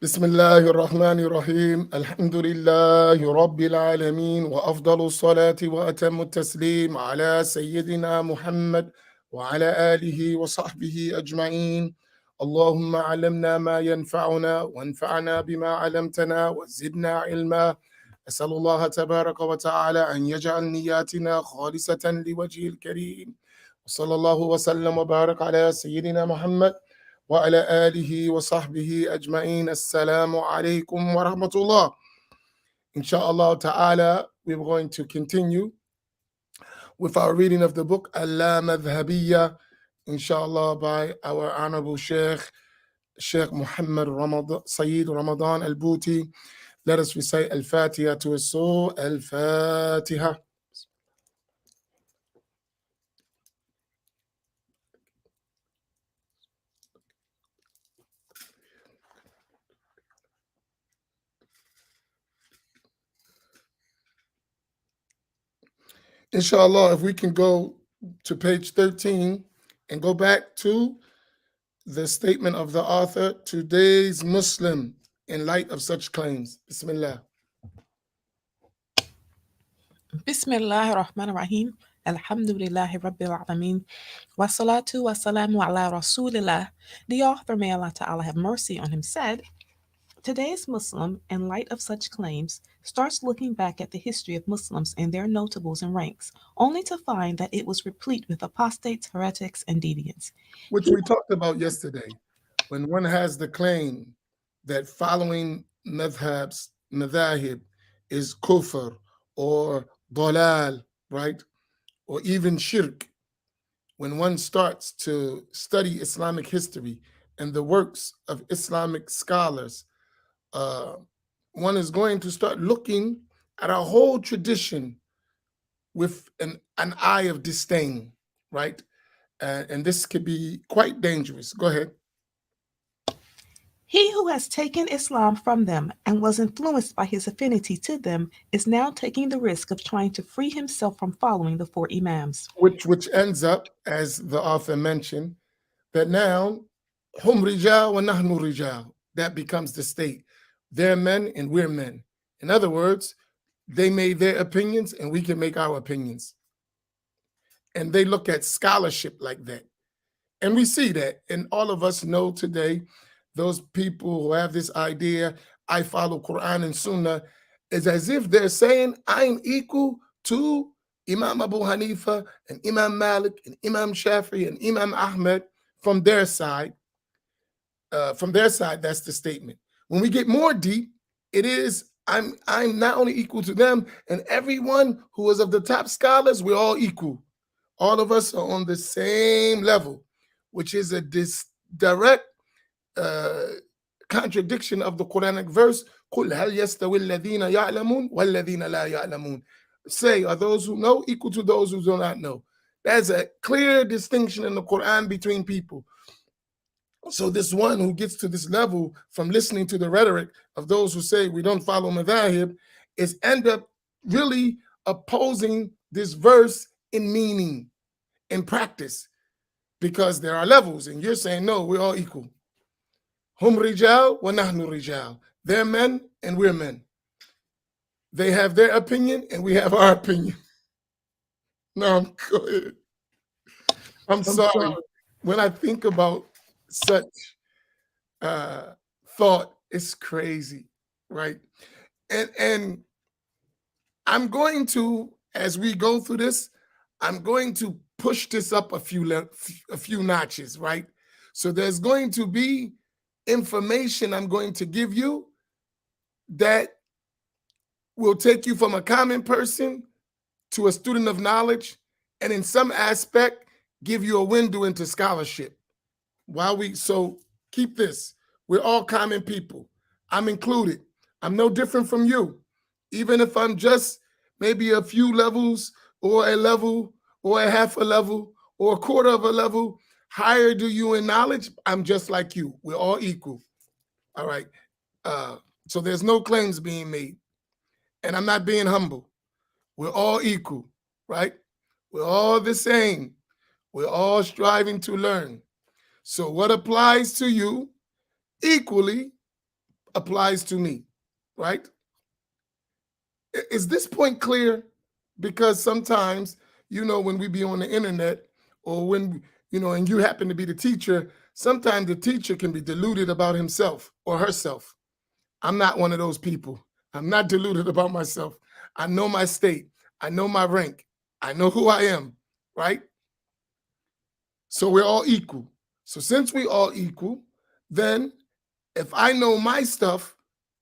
بسم الله الرحمن الرحيم الحمد لله رب العالمين وأفضل الصلاة وأتم التسليم على سيدنا محمد وعلى آله وصحبه أجمعين. اللهم علمنا ما ينفعنا وانفعنا بما علمتنا وزدنا علما. أسأل الله تبارك وتعالى أن يجعل نياتنا خالصة لوجهه الكريم. وصلى الله وسلم وبارك على سيدنا محمد وعلى آله وصحبه أجمعين. Assalamu alaikum wa rahmatullah. Inshallah ta'ala, we're going to continue with our reading of the book Al-Laa Madhabiyyah, inshallah, by our honorable Sheikh Muhammad Sayyid Ramadan Al-Bouti. Let us recite Al-Fatiha to his soul. Al-Fatiha. Inshallah, if we can go to page 13 and go back to the statement of the author, today's Muslim, in light of such claims. Bismillah. Bismillah ar-Rahman ar-Rahim. Alhamdulillahi Rabbil Alameen. Wassalatu wassalamu ala Rasulillah. The author, may Allah Ta'ala have mercy on him, said, Today's Muslim, in light of such claims, starts looking back at the history of Muslims and their notables and ranks, only to find that it was replete with apostates, heretics, and deviants. Which we talked about yesterday. When one has the claim that following madhahib is kufr or dalal, right? Or even shirk, when one starts to study Islamic history and the works of Islamic scholars, one is going to start looking at our whole tradition with an eye of disdain, right? And this could be quite dangerous. Go ahead. He who has taken Islam from them and was influenced by his affinity to them is now taking the risk of trying to free himself from following the four Imams. Which ends up, as the author mentioned, that now hum rijal wa nahnu rijal. That becomes the state. They're men and we're men. In other words, they made their opinions and we can make our opinions. And they look at scholarship like that. And we see that. And all of us know today, those people who have this idea, I follow Quran and Sunnah, is as if they're saying, I'm equal to Imam Abu Hanifa and Imam Malik and Imam Shafi and Imam Ahmed from their side. That's the statement. When we get more deep, it is, I'm not only equal to them, and everyone who is of the top scholars, we're all equal. All of us are on the same level, which is a direct contradiction of the Quranic verse, قُلْ هَلْ يَسْتَوِي الَّذِينَ يَعْلَمُونَ وَالَّذِينَ لَا يَعْلَمُونَ. Say, are those who know equal to those who do not know? There's a clear distinction in the Quran between people. So this one who gets to this level from listening to the rhetoric of those who say we don't follow madhahib is end up really opposing this verse in meaning, in practice, because there are levels, and you're saying, no, we're all equal. Hum rijal wa nahnu rijal. They're men and we're men. They have their opinion and we have our opinion. No, I'm good. I'm sorry. When I think about such thought, it's crazy, right? And I'm going to, as we go through this, I'm going to push this up a few notches, right? So there's going to be information I'm going to give you that will take you from a common person to a student of knowledge, and in some aspect give you a window into scholarship. So keep this. We're all common people. I'm included. I'm no different from you. Even if I'm just maybe a few levels or a level or a half a level or a quarter of a level higher do you in knowledge, I'm just like you. We're all equal. All right. So there's no claims being made. And I'm not being humble. We're all equal, right? We're all the same. We're all striving to learn. So what applies to you equally applies to me, right? Is this point clear? Because sometimes, when we be on the internet, or when, and you happen to be the teacher, sometimes the teacher can be deluded about himself or herself. I'm not one of those people. I'm not deluded about myself. I know my state. I know my rank. I know who I am, right? So we're all equal. So since we all equal, then if I know my stuff,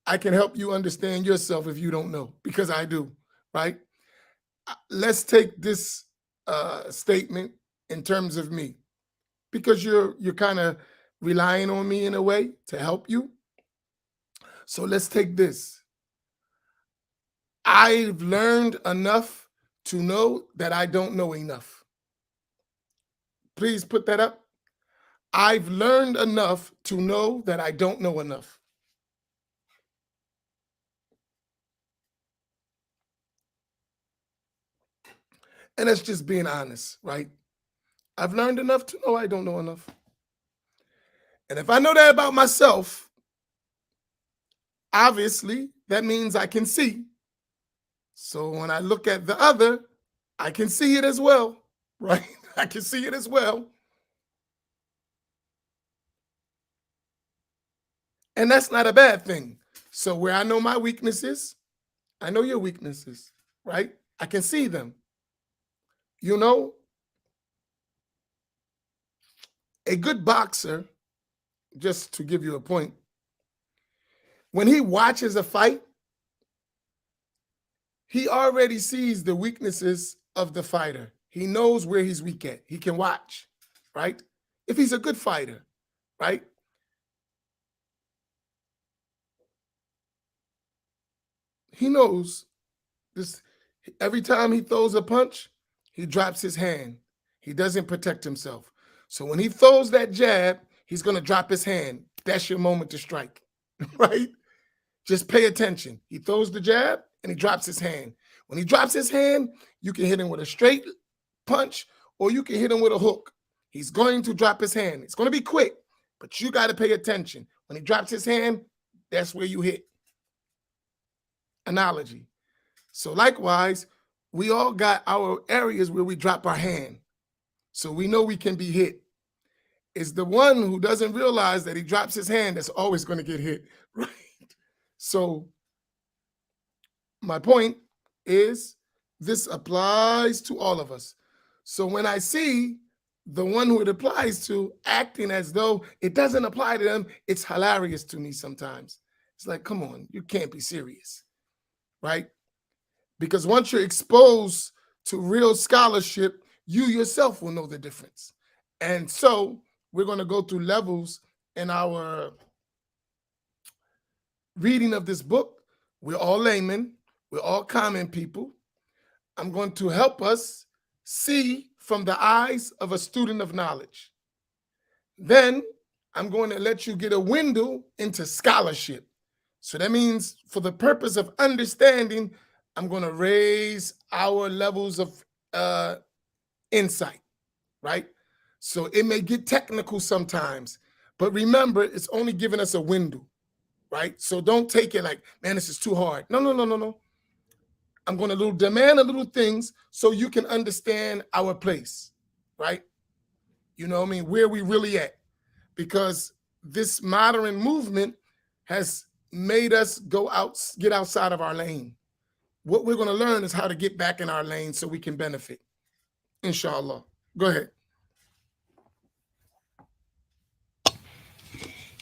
I can help you understand yourself if you don't know, because I do, right? Let's take this statement in terms of me, because you're kind of relying on me in a way to help you. So let's take this. I've learned enough to know that I don't know enough. Please put that up. I've learned enough to know that I don't know enough. And that's just being honest, right? I've learned enough to know I don't know enough. And if I know that about myself, obviously that means I can see. So when I look at the other, I can see it as well, right? I can see it as well. And that's not a bad thing. So where I know my weaknesses, I know your weaknesses, right? I can see them. You know, a good boxer, just to give you a point, when he watches a fight, he already sees the weaknesses of the fighter. He knows where he's weak at. He can watch, right? If he's a good fighter, right? He knows this. Every time he throws a punch, he drops his hand. He doesn't protect himself. So when he throws that jab, he's going to drop his hand. That's your moment to strike, right? Just pay attention. He throws the jab and he drops his hand. When he drops his hand, you can hit him with a straight punch or you can hit him with a hook. He's going to drop his hand. It's going to be quick, but you got to pay attention. When he drops his hand, that's where you hit. Analogy. So likewise, we all got our areas where we drop our hand. So we know we can be hit. It's the one who doesn't realize that he drops his hand that's always going to get hit, right? So my point is this applies to all of us. So when I see the one who it applies to acting as though it doesn't apply to them, it's hilarious to me sometimes. It's like, come on, you can't be serious, right? Because once you're exposed to real scholarship, you yourself will know the difference. And so we're going to go through levels in our reading of this book. We're all laymen. We're all common people. I'm going to help us see from the eyes of a student of knowledge. Then I'm going to let you get a window into scholarship. So that means for the purpose of understanding, I'm going to raise our levels of insight, right? So it may get technical sometimes, but remember, it's only giving us a window, right? So don't take it like, man, this is too hard. No, no, no, no, no. I'm going to demand a little things so you can understand our place, right? You know what I mean? Where we really at? Because this modern movement has made us get outside of our lane. What we're going to learn is how to get back in our lane so we can benefit. Inshallah. Go ahead.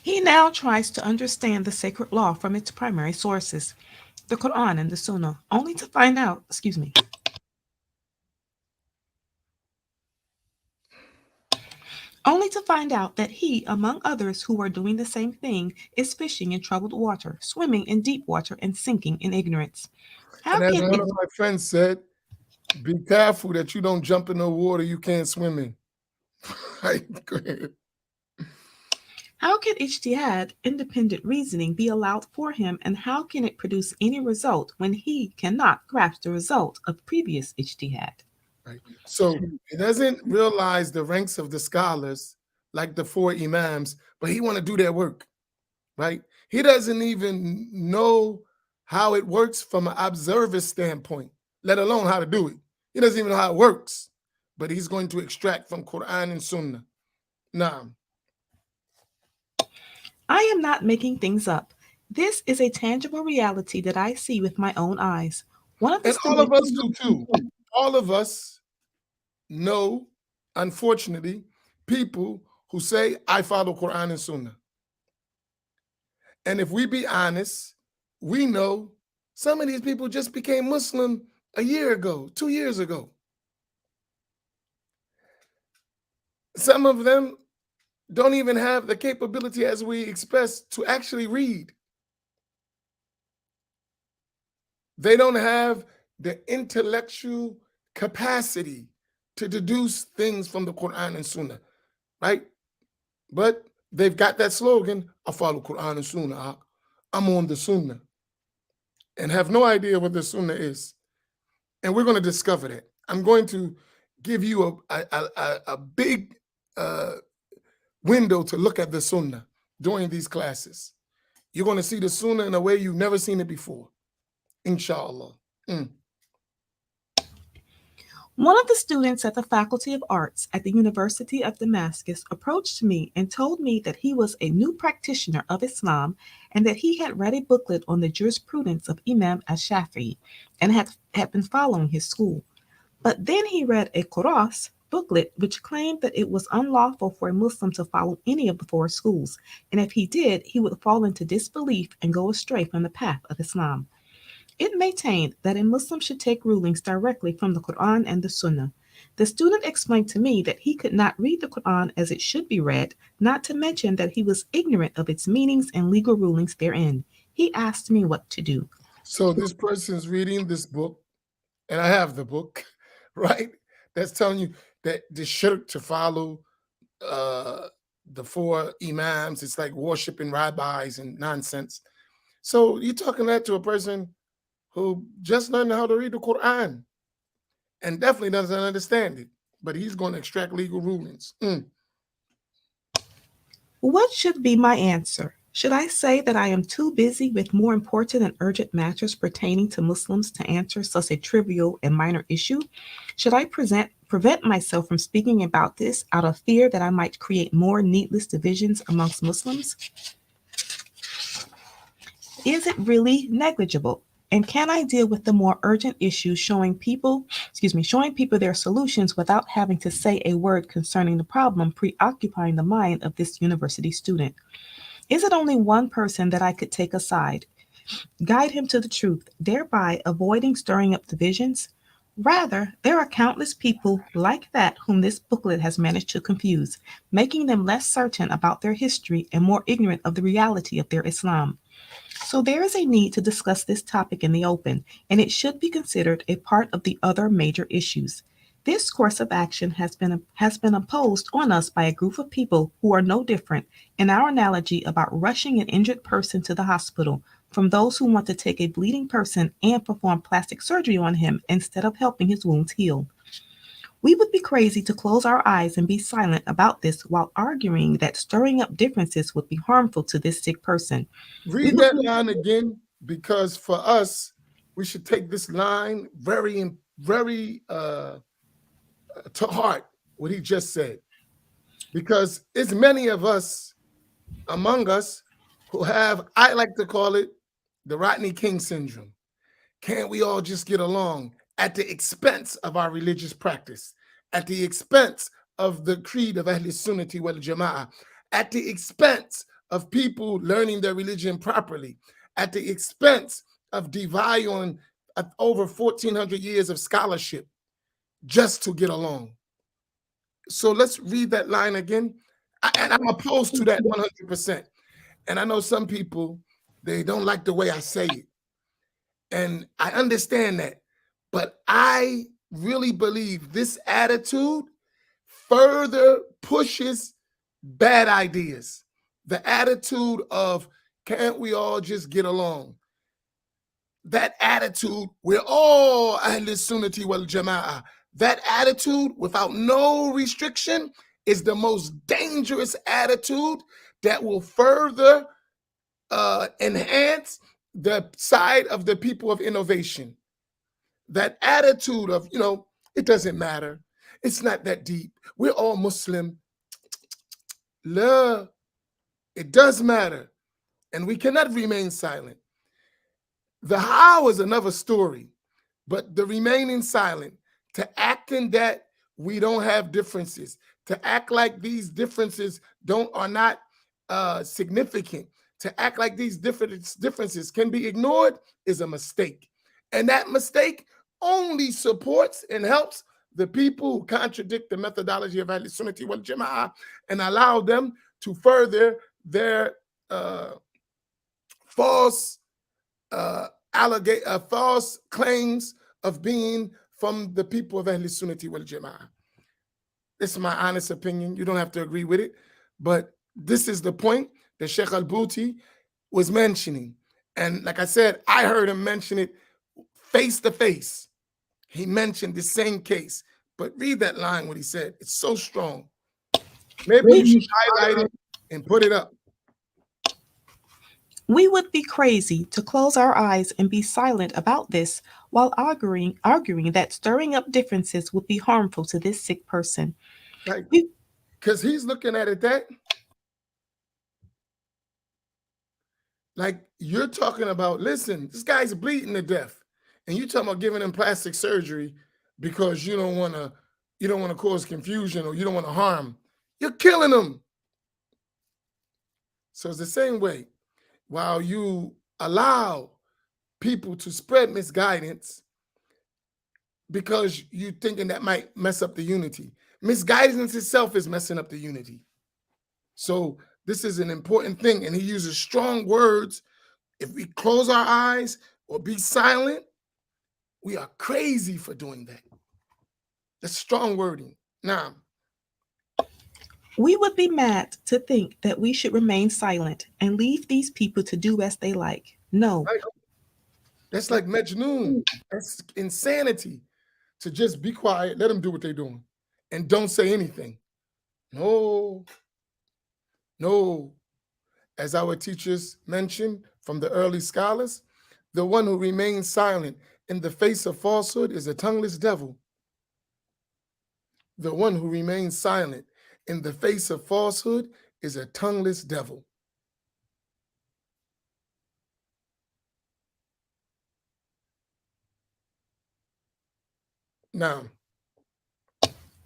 He now tries to understand the sacred law from its primary sources, the Quran and the Sunnah, only to find out, that he, among others who are doing the same thing, is fishing in troubled water, swimming in deep water, and sinking in ignorance. How And as can one it of my friends said, be careful that you don't jump in the water you can't swim in. Right? Go ahead. How can ijtihad, independent reasoning, be allowed for him, and how can it produce any result when he cannot grasp the result of previous ijtihad? Right. So he doesn't realize the ranks of the scholars like the four imams, but he want to do their work, right? He doesn't even know how it works from an observer standpoint, let alone how to do it. He doesn't even know how it works, but he's going to extract from Quran and Sunnah. Nah. I am not making things up. This is a tangible reality that I see with my own eyes. One of the And all of students. us do too. All of us know, unfortunately, people who say, I follow Quran and Sunnah. And if we be honest, we know some of these people just became Muslim a year ago, 2 years ago. Some of them don't even have the capability, as we express, to actually read. They don't have the intellectual capacity to deduce things from the Quran and Sunnah, right? But they've got that slogan, I follow Quran and Sunnah. I'm on the Sunnah, and have no idea what the Sunnah is. And we're going to discover that. I'm going to give you a big window to look at the Sunnah during these classes. You're going to see the Sunnah in a way you've never seen it before, inshallah. One of the students at the Faculty of Arts at the University of Damascus approached me and told me that he was a new practitioner of Islam and that he had read a booklet on the jurisprudence of Imam al-Shafi'i and had been following his school. But then he read a Quras booklet which claimed that it was unlawful for a Muslim to follow any of the four schools, and if he did, he would fall into disbelief and go astray from the path of Islam. It maintained that a Muslim should take rulings directly from the Quran and the Sunnah. The student explained to me that he could not read the Quran as it should be read, not to mention that he was ignorant of its meanings and legal rulings therein. He asked me what to do. So this person's reading this book, and I have the book, right? That's telling you that the shirk to follow the four imams, it's like worshiping rabbis and nonsense. So you're talking that to a person who just learned how to read the Quran and definitely doesn't understand it, but he's going to extract legal rulings. What should be my answer? Should I say that I am too busy with more important and urgent matters pertaining to Muslims to answer such a trivial and minor issue? Should I prevent myself from speaking about this out of fear that I might create more needless divisions amongst Muslims? Is it really negligible? And can I deal with the more urgent issues showing people their solutions without having to say a word concerning the problem preoccupying the mind of this university student? Is it only one person that I could take aside, guide him to the truth, thereby avoiding stirring up divisions? Rather, there are countless people like that whom this booklet has managed to confuse, making them less certain about their history and more ignorant of the reality of their Islam. So there is a need to discuss this topic in the open, and it should be considered a part of the other major issues. This course of action has been imposed on us by a group of people who are no different, in our analogy about rushing an injured person to the hospital, from those who want to take a bleeding person and perform plastic surgery on him instead of helping his wounds heal. We would be crazy to close our eyes and be silent about this while arguing that stirring up differences would be harmful to this sick person. We Read would that line again, because for us, we should take this line very to heart, what he just said, because it's many of us among us who have, I like to call it, the Rodney King syndrome. Can't we all just get along at the expense of our religious practice, at the expense of the creed of Ahl Sunnati wal Jama'ah, at the expense of people learning their religion properly, at the expense of devaluing over 1,400 years of scholarship just to get along? So let's read that line again. And I'm opposed to that 100%. And I know some people, they don't like the way I say it. And I understand that. But I really believe this attitude further pushes bad ideas. The attitude of, can't we all just get along? That attitude, we're all Ahl Sunnati wal Jama'ah. That attitude without no restriction is the most dangerous attitude that will further enhance the side of the people of innovation. That attitude of, it doesn't matter. It's not that deep. We're all Muslim. La, it does matter. And we cannot remain silent. The how is another story, but the remaining silent, to acting that we don't have differences, to act like these differences are not significant, to act like these differences can be ignored is a mistake. And that mistake only supports and helps the people who contradict the methodology of Ahl-Sunnah wal Jama'ah and allow them to further their false false claims of being from the people of Ahl-Sunnah wal Jama'ah. This is my honest opinion. You don't have to agree with it, but this is the point that Sheikh Al-Bouti was mentioning. And like I said, I heard him mention it face to face. He mentioned the same case, but read that line, what he said. It's so strong. Maybe you should highlight it and put it up. We would be crazy to close our eyes and be silent about this while arguing that stirring up differences would be harmful to this sick person. Like, because he's looking at it that, like, you're talking about, listen, this guy's bleeding to death, and you talking about giving him plastic surgery because you don't want to cause confusion or you don't want to harm. You're killing him. So it's the same way. While you allow people to spread misguidance because you're thinking that might mess up the unity. Misguidance itself is messing up the unity. So this is an important thing. And he uses strong words. If we close our eyes or be silent, we are crazy for doing that. That's strong wording. Now, we would be mad to think that we should remain silent and leave these people to do as they like. No. right? That's like Majnoon. That's insanity to just be quiet, let them do what they're doing, and don't say anything. No. As our teachers mentioned from the early scholars, the one who remains silent in the face of falsehood is a tongueless devil. The one who remains silent in the face of falsehood is a tongueless devil. Now,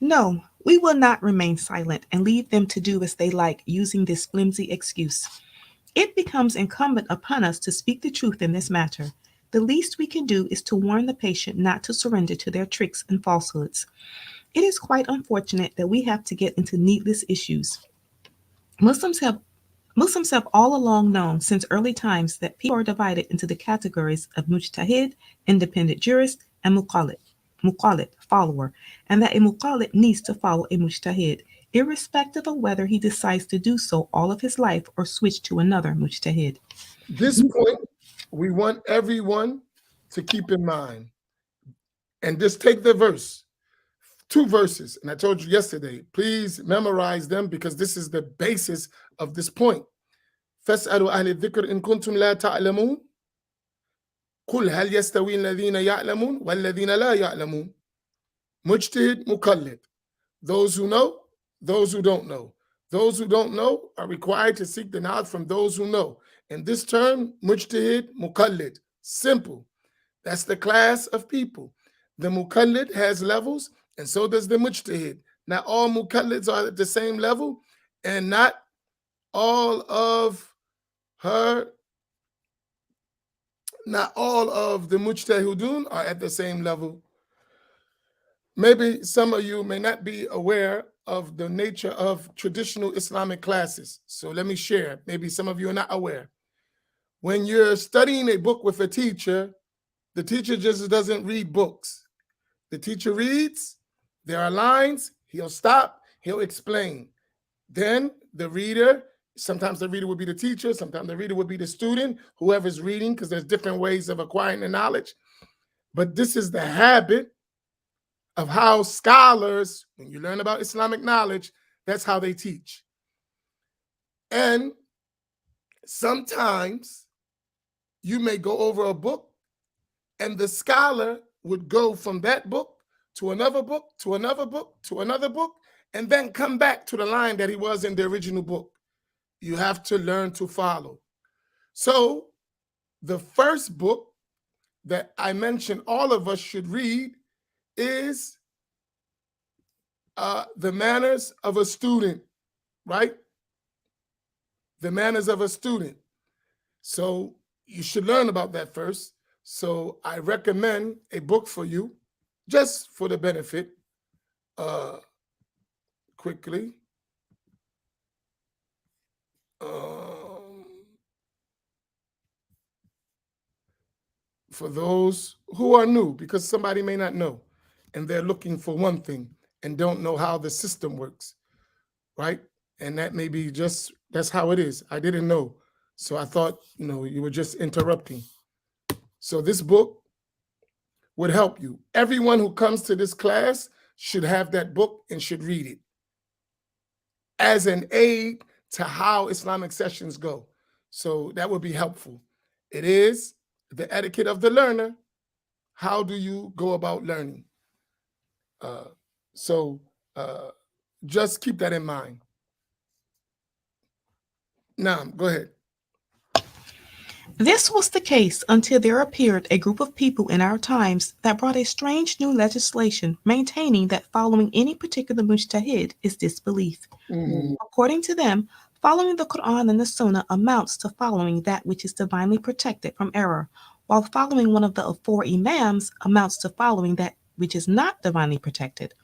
no, we will not remain silent and leave them to do as they like using this flimsy excuse. It becomes incumbent upon us to speak the truth in this matter. The least we can do is to warn the patient not to surrender to their tricks and falsehoods. It is quite unfortunate that we have to get into needless issues. Muslims have all along known since early times that people are divided into the categories of mujtahid, independent jurist, and muqallid, follower, and that a muqallid needs to follow a mujtahid, irrespective of whether he decides to do so all of his life or switch to another mujtahid. this point we want everyone to keep in mind. And just take the verse, 2 verses. And I told you yesterday, please memorize them because this is the basis of this point. فَاسْأَلُوا أَهْلِ الذِّكْرِ إِن كُنتُمْ لَا تَعْلَمُونَ قُلْ هَلْ يَسْتَوِي الَّذِينَ يَعْلَمُونَ وَالَّذِينَ لَا يَعْلَمُونَ Mujtahid, muqallid. Those who know, those who don't know. Those who don't know are required to seek the knowledge from those who know. In this term, mujtahid, muqallid. Simple. That's the class of people. The muqallid has levels, and so does the mujtahid. Not all muqallids are at the same level, and not all of the mujtahidun are at the same level. Maybe some of you may not be aware of the nature of traditional Islamic classes. So let me share. Maybe some of you are not aware. When you're studying a book with a teacher, the teacher just doesn't read books. The teacher reads, there are lines, he'll stop, he'll explain. Then the reader, sometimes the reader would be the teacher, sometimes the reader would be the student, whoever's reading, because there's different ways of acquiring the knowledge. But this is the habit of how scholars, when you learn about Islamic knowledge, that's how they teach. And Sometimes you may go over a book and the scholar would go from that book to another book, to another book, to another book, and then come back to the line that he was in the original book. You have to learn to follow. So, the first book that I mentioned all of us should read is The Manners of a Student, right? The Manners of a Student. So, you should learn about that first. So, I recommend a book for you just for the benefit. Quickly. For those who are new, because somebody may not know, and they're looking for one thing and don't know how the system works, right? And that may be just, that's how it is. I didn't know. So I thought, you were just interrupting. So this book would help you. Everyone who comes to this class should have that book and should read it as an aid to how Islamic sessions go. So that would be helpful. It is The Etiquette of the Learner. How do you go about learning? So just keep that in mind. Now, go ahead. This was the case until there appeared a group of people in our times that brought a strange new legislation maintaining that following any particular mujtahid is disbelief. According to them, following the Quran and the Sunnah amounts to following that which is divinely protected from error, while following one of the four imams amounts to following that which is not divinely protected.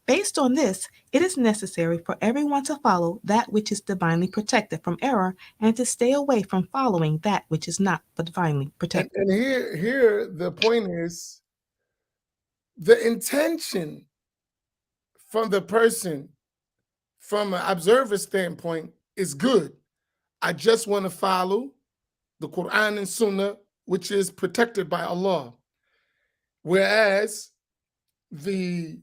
Based on this, it is necessary for everyone to follow that which is divinely protected from error and to stay away from following that which is not divinely protected. And here the point is the intention from the person, from an observer standpoint, is good. I just want to follow the Quran and Sunnah, which is protected by Allah. Whereas the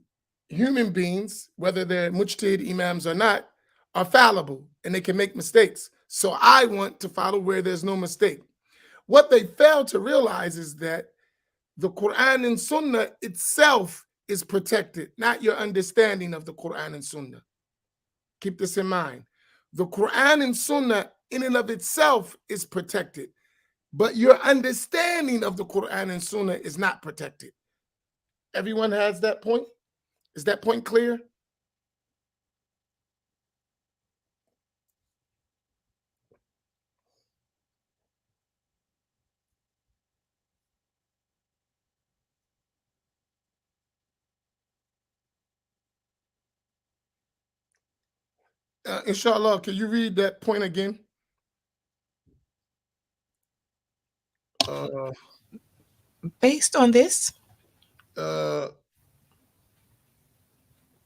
human beings, whether they're mujtahid imams or not, are fallible and they can make mistakes. So I want to follow where there's no mistake. What they fail to realize is that the Quran and Sunnah itself is protected, not your understanding of the Quran and Sunnah. Keep this in mind. The Quran and Sunnah in and of itself is protected, but your understanding of the Quran and Sunnah is not protected. Everyone has that point? Is that point clear? Inshallah, can you read that point again? Based on this,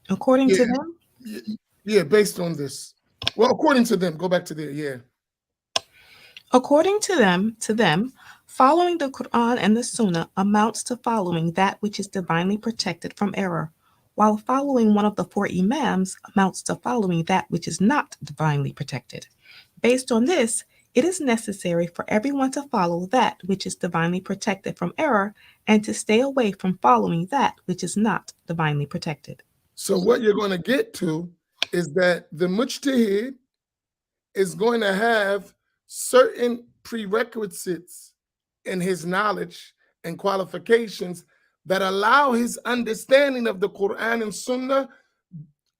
according to them, yeah, based on this. Well, according to them, go back to there, yeah. according to them, following the Quran and the Sunnah amounts to following that which is divinely protected from error, while following one of the four imams amounts to following that which is not divinely protected. Based on this, it is necessary for everyone to follow that which is divinely protected from error and to stay away from following that which is not divinely protected. So what you're going to get to is that the mujtahid is going to have certain prerequisites in his knowledge and qualifications that allow his understanding of the Quran and Sunnah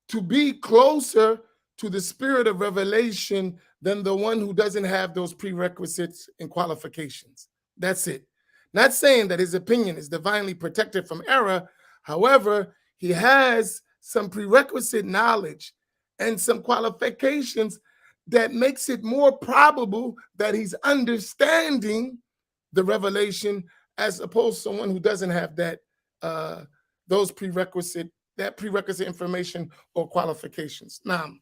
to be closer to the spirit of revelation than the one who doesn't have those prerequisites and qualifications. That's it. Not saying that his opinion is divinely protected from error. However, he has some prerequisite knowledge and some qualifications that makes it more probable that he's understanding the revelation as opposed to someone who doesn't have that those prerequisite information or qualifications. Now,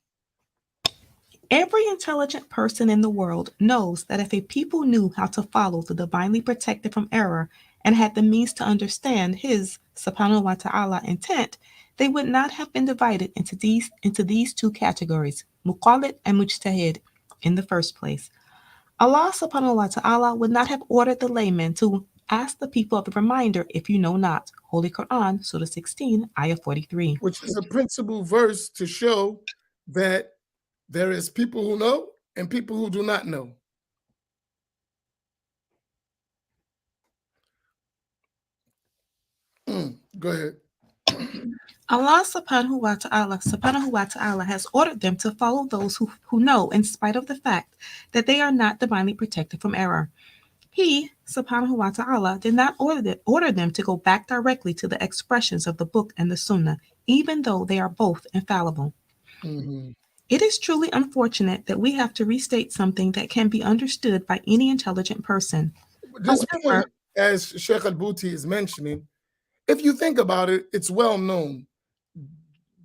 Every intelligent person in the world knows that if a people knew how to follow the divinely protected from error and had the means to understand his subhanahu wa ta'ala intent, they would not have been divided into these two categories, muqallid and mujtahid, in the first place. Allah subhanahu wa ta'ala would not have ordered the layman to ask the people of the reminder if you know not. Holy Quran, Surah 16, Ayah 43. which is a principal verse to show that there is people who know and people who do not know. Go ahead. Allah subhanahu wa ta'ala has ordered them to follow those who know in spite of the fact that they are not divinely protected from error. He, subhanahu wa ta'ala, did not order them to go back directly to the expressions of the book and the sunnah, even though they are both infallible. Mhm. It is truly unfortunate that we have to restate something that can be understood by any intelligent person. This However, point, as Sheikh Al-Buti is mentioning, if you think about it, it's well known.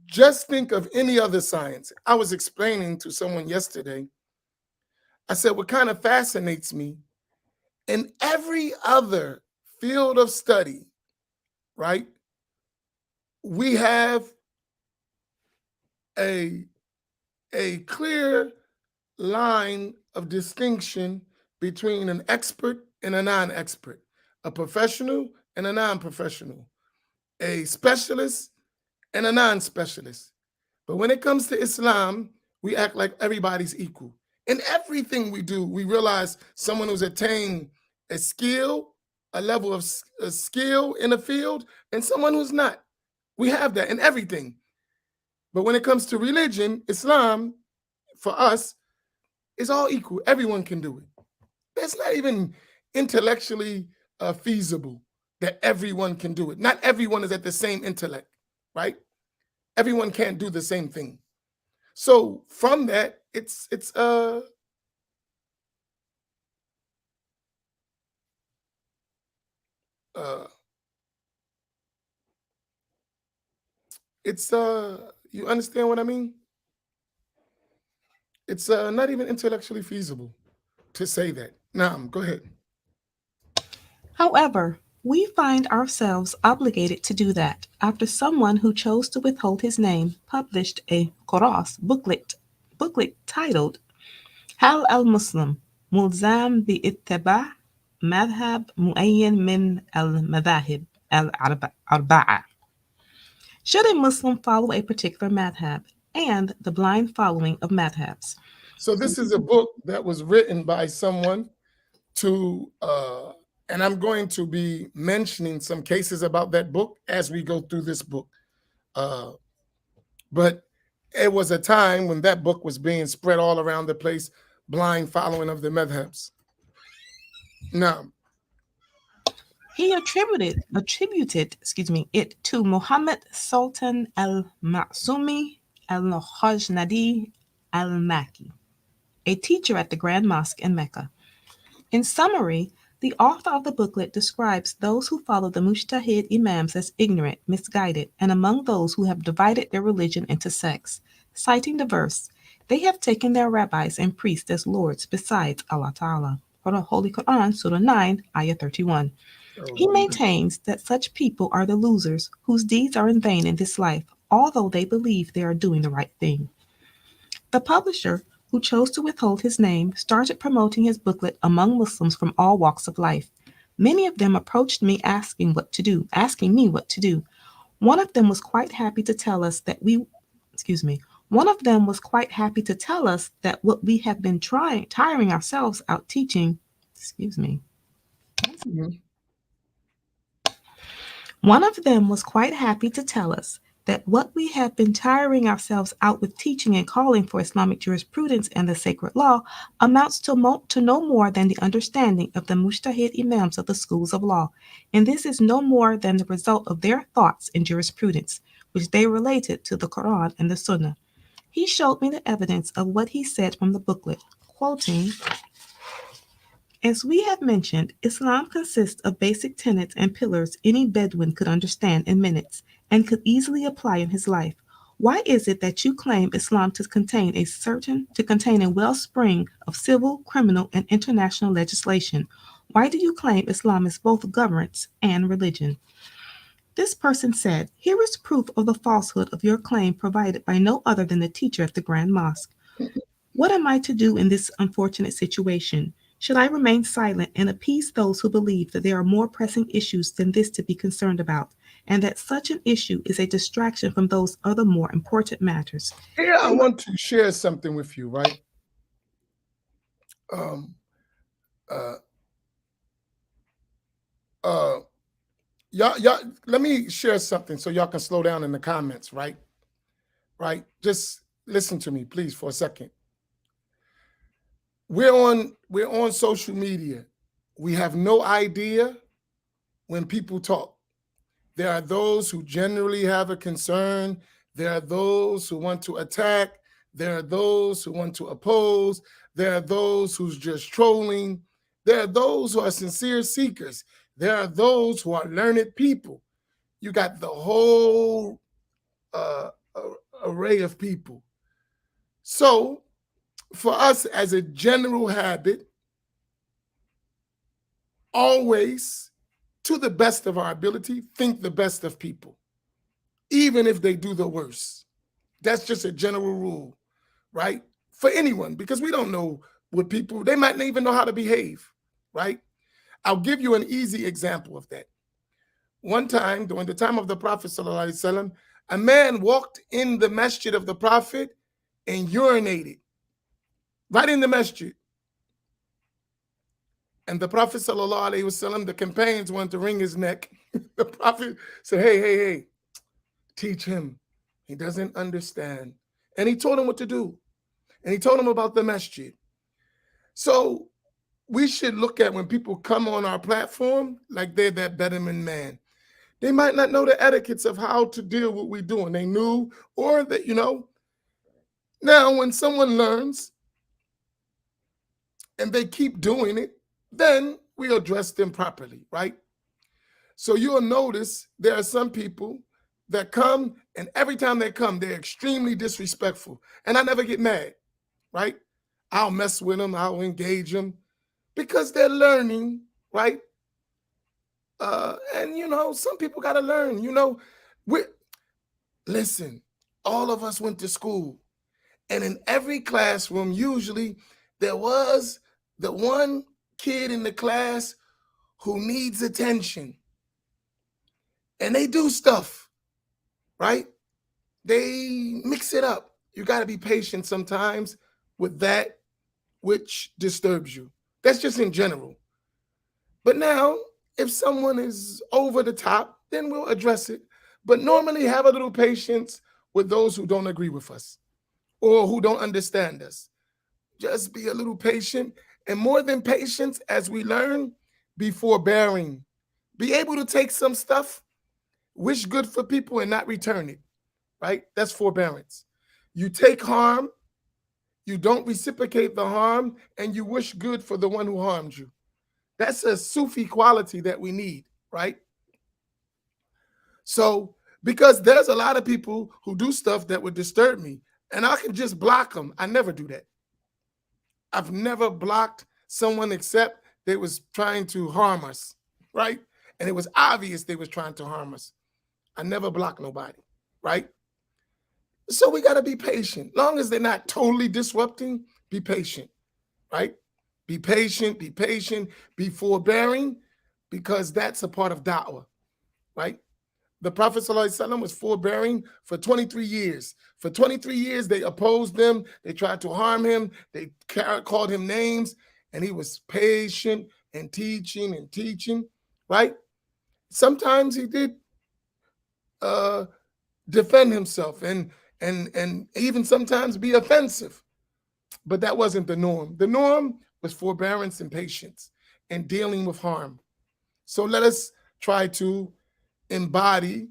Just think of any other science. I was explaining to someone yesterday, I said, what kind of fascinates me, in every other field of study, right, we have a, a clear line of distinction between an expert and a non-expert, a professional and a non-professional, a specialist and a non-specialist. But when it comes to Islam, we act like everybody's equal. In everything we do, we realize someone who's attained a skill, a level of a skill in a field, and someone who's not. We have that in everything. But when it comes to religion, Islam, for us, is all equal. Everyone can do it. It's not even intellectually feasible that everyone can do it. Not everyone is at the same intellect, right? Everyone can't do the same thing. So from that, uh you understand what I mean? It's not even intellectually feasible to say that. Naam, go ahead. however, we find ourselves obligated to do that after someone who chose to withhold his name published a Quras booklet titled هل المسلم ملزم باتباع مذهب معين من المذاهب الأربعة. Should a Muslim follow a particular madhab and the blind following of madhabs? So this is a book that was written by someone to and I'm going to be mentioning some cases about that book as we go through this book. Uh, but it was a time when that book was being spread all around the place, blind following of the madhabs. Now, He attributed it to Muhammad Sultan al-Ma'sumi al-Khajnadi al-Makki, a teacher at the Grand Mosque in Mecca. In summary, the author of the booklet describes those who follow the Mujtahid Imams as ignorant, misguided, and among those who have divided their religion into sects. Citing the verse, they have taken their rabbis and priests as lords besides Allah Ta'ala. Holy Quran, Surah 9, Ayah 31. He maintains that such people are the losers whose deeds are in vain in this life, although they believe they are doing the right thing. The publisher, who chose to withhold his name, started promoting his booklet among Muslims from all walks of life. Many of them approached me asking me what to do. One of them was quite happy to tell us that one of them was quite happy to tell us that what we have been tiring ourselves out teaching, excuse me, mhm. One of them was quite happy to tell us that what we have been tiring ourselves out with teaching and calling for Islamic jurisprudence and the sacred law amounts to no more than the understanding of the mujtahid imams of the schools of law, and this is no more than the result of their thoughts in jurisprudence, which they related to the Quran and the Sunnah. He showed me the evidence of what he said from the booklet, quoting, as we have mentioned, Islam consists of basic tenets and pillars any Bedouin could understand in minutes and could easily apply in his life. Why is it that you claim Islam to contain a wellspring of civil, criminal, and international legislation? Why do you claim Islam is both governance and religion? This person said, here is proof of the falsehood of your claim provided by no other than the teacher at the Grand Mosque. What am I to do in this unfortunate situation? Should I remain silent and appease those who believe that there are more pressing issues than this to be concerned about, and that such an issue is a distraction from those other more important matters? Here, I want to share something with you, right? Um, uh, uh, y'all, let me share something so y'all can slow down in the comments, right? Right? Just listen to me, please, for a second. We're on social media. We have no idea when people talk. There are those who generally have a concern. There are those who want to attack. There are those who want to oppose. There are those who's just trolling. There are those who are sincere seekers. There are those who are learned people. You got the whole array of people. So, for us as a general habit, always, to the best of our ability, think the best of people, even if they do the worst. That's just a general rule, right? For anyone, because we don't know what people, they might not even know how to behave, right? I'll give you an easy example of that. One time, during the time of the Prophet ﷺ, a man walked in the masjid of the Prophet and urinated right in the masjid. And the Prophet ﷺ, the companions wanted to wring his neck. The Prophet said, hey, teach him. He doesn't understand. And he told him what to do. And he told him about the masjid. So we should look at when people come on our platform like they're that betterman man. They might not know the etiquettes of how to deal with what we're doing. They knew, or that, now when someone learns and they keep doing it, then we address them properly, right? So you'll notice there are some people that come, and every time they come, they're extremely disrespectful. And I never get mad, right? I'll mess with them, I'll engage them, because they're learning, right? And some people got to learn. Listen, all of us went to school, and in every classroom, usually there was the one kid in the class who needs attention, and they do stuff, right? They mix it up. You got to be patient sometimes with that which disturbs you. That's just in general. But now, if someone is over the top, then we'll address it. But normally have a little patience with those who don't agree with us or who don't understand us. Just be a little patient. And more than patience, as we learn, be forbearing. Be able to take some stuff, wish good for people and not return it, right? That's forbearance. You take harm, you don't reciprocate the harm, and you wish good for the one who harmed you. That's a Sufi quality that we need, right? So, because there's a lot of people who do stuff that would disturb me, and I can just block them. I never do that. I've never blocked someone except they was trying to harm us, right? And it was obvious they was trying to harm us. I never block nobody, right? So we got to be patient. Long as they're not totally disrupting, be patient, right? Be patient, be forbearing, because that's a part of da'wah, right? The Prophet ﷺ was forbearing for 23 years. For 23 years, they opposed them. They tried to harm him. They called him names, and he was patient and teaching, right? Sometimes he did defend himself and even sometimes be offensive, but that wasn't the norm. The norm was forbearance and patience and dealing with harm. So let us try to embody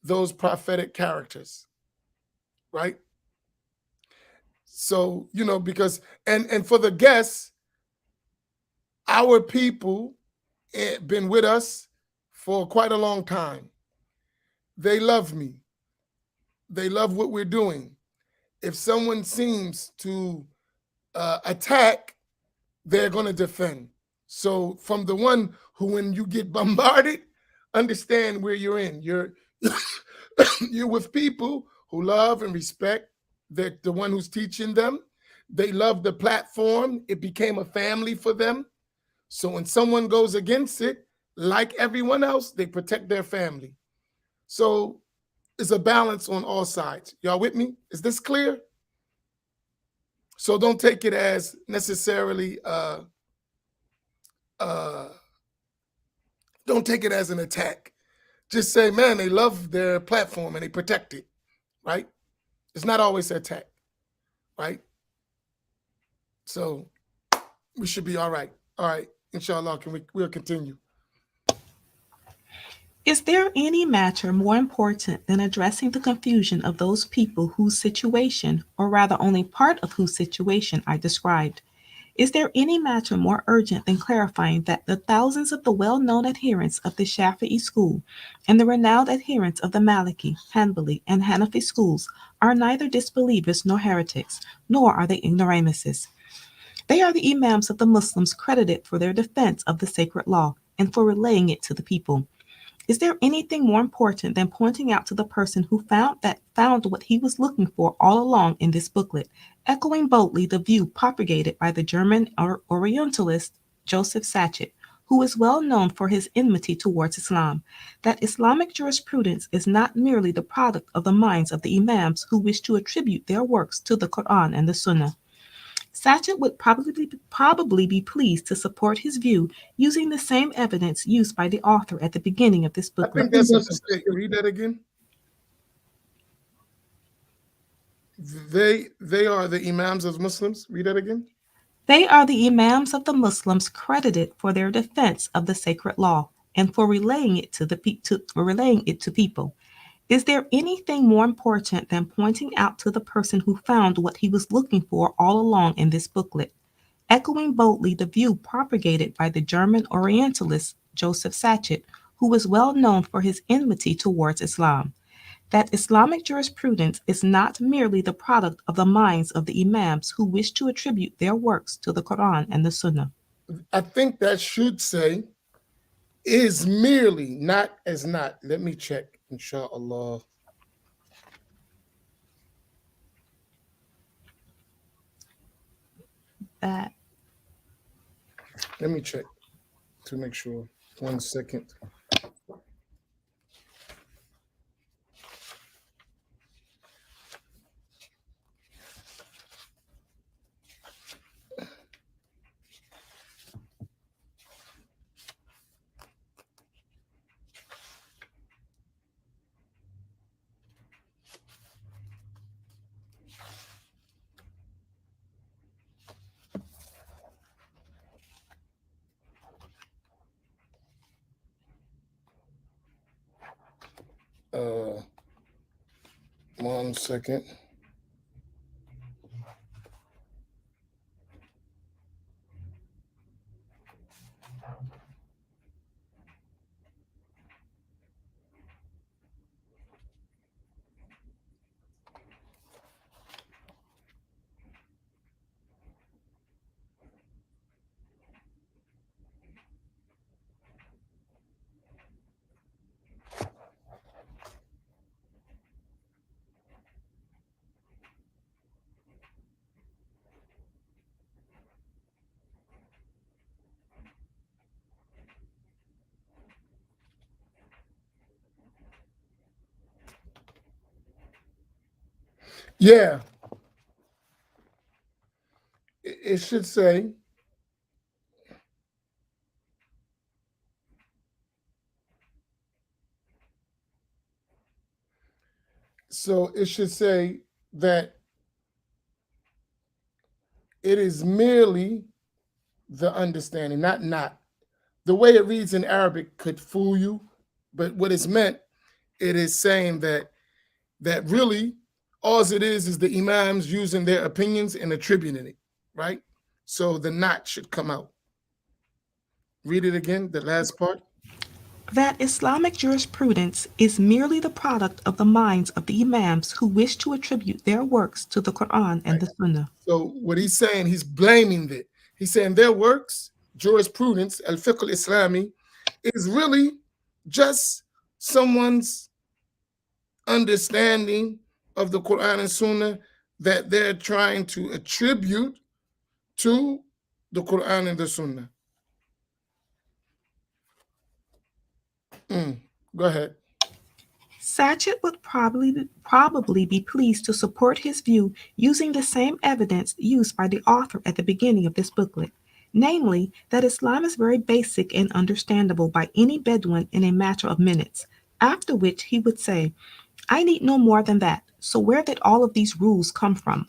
those prophetic characters, right? So, because, and for the guests, our people been with us for quite a long time. They love me. They love what we're doing. If someone seems to attack, they're going to defend. So from the one who, when you get bombarded, understand where you're in. You're you're with people who love and respect the one who's teaching them. They love the platform. It became a family for them, So when someone goes against it, like everyone else, they protect their family. So it's a balance on all sides. Y'all with me? Is this clear? So don't take it as necessarily uh don't take it as an attack. Just say, man, they love their platform and they protect it, right? It's not always an attack, right? So we should be all right. All right, inshallah, we'll continue. Is there any matter more important than addressing the confusion of those people whose situation, or rather only part of whose situation, I described? Is there any matter more urgent than clarifying that the thousands of the well known adherents of the Shafi'i school and the renowned adherents of the Maliki, Hanbali, and Hanafi schools are neither disbelievers nor heretics, nor are they ignoramuses? They are the Imams of the Muslims credited for their defense of the sacred law and for relaying it to the people. Is there anything more important than pointing out to the person who found what he was looking for all along in this booklet, echoing boldly the view propagated by the German Orientalist Joseph Sachet, who is well known for his enmity towards Islam, that Islamic jurisprudence is not merely the product of the minds of the Imams who wish to attribute their works to the Quran and the Sunnah? Sachet would probably be pleased to support his view using the same evidence used by the author at the beginning of this I booklet. think that's a mistake. Read that again. They are the imams of Muslims. Read that again. They are the Imams of the Muslims credited for their defense of the sacred law and for relaying it to people. Is there anything more important than pointing out to the person who found what he was looking for all along in this booklet, echoing boldly the view propagated by the German Orientalist Joseph Sachet, who was well known for his enmity towards Islam, that Islamic jurisprudence is not merely the product of the minds of the Imams who wish to attribute their works to the Quran and the Sunnah? I think that should say is merely, not as not. Let me check, inshallah. That Let me check to make sure. 1 second. Uh, 1 second. Yeah, it should say. So it should say that it is merely the understanding, not. The way it reads in Arabic could fool you, but what it's meant, it is saying that really all it is the imams using their opinions and attributing it, right? So the not should come out. Read it again, the last part. that Islamic jurisprudence is merely the product of the minds of the Imams who wish to attribute their works to the Quran and Right. the Sunnah. So what he's saying, he's blaming it. He's saying their works, jurisprudence, al-fiqh al-Islami, is really just someone's understanding of the Quran and Sunnah that they're trying to attribute to the Quran and the Sunnah. Go ahead. Satchett would probably be pleased to support his view using the same evidence used by the author at the beginning of this booklet, namely that Islam is very basic and understandable by any Bedouin in a matter of minutes, after which he would say, I need no more than that, so where did all of these rules come from?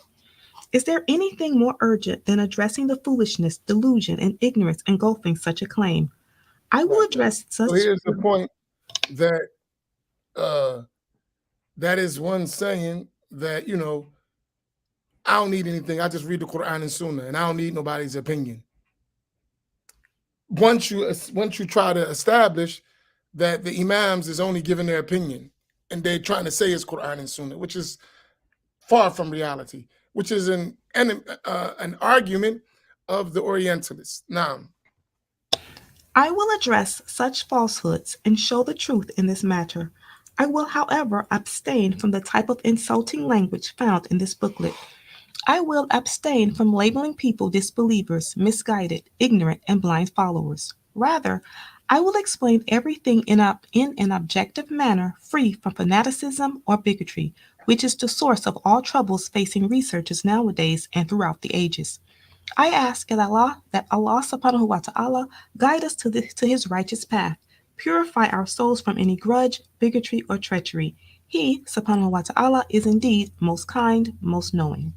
Is there anything more urgent than addressing the foolishness, delusion, and ignorance engulfing such a claim? I will Right. address So such. here's the point that uh that is one saying that, I don't need anything. I just read the Quran and Sunnah, and I don't need nobody's opinion. Once you try to establish that the imams is only giving their opinion, and they're trying to say it's Quran and Sunnah, which is far from reality, which is an argument of the Orientalists. Now, I will address such falsehoods and show the truth in this matter. I will, however, abstain from the type of insulting language found in this booklet. I will abstain from labeling people disbelievers, misguided, ignorant, and blind followers. Rather, I will explain everything in an objective manner, free from fanaticism or bigotry, which is the source of all troubles facing researchers nowadays and throughout the ages. I ask that Allah subhanahu wa ta'ala guide us to his righteous path, purify our souls from any grudge, bigotry, or treachery. He, subhanahu wa ta'ala, is indeed most kind, most knowing.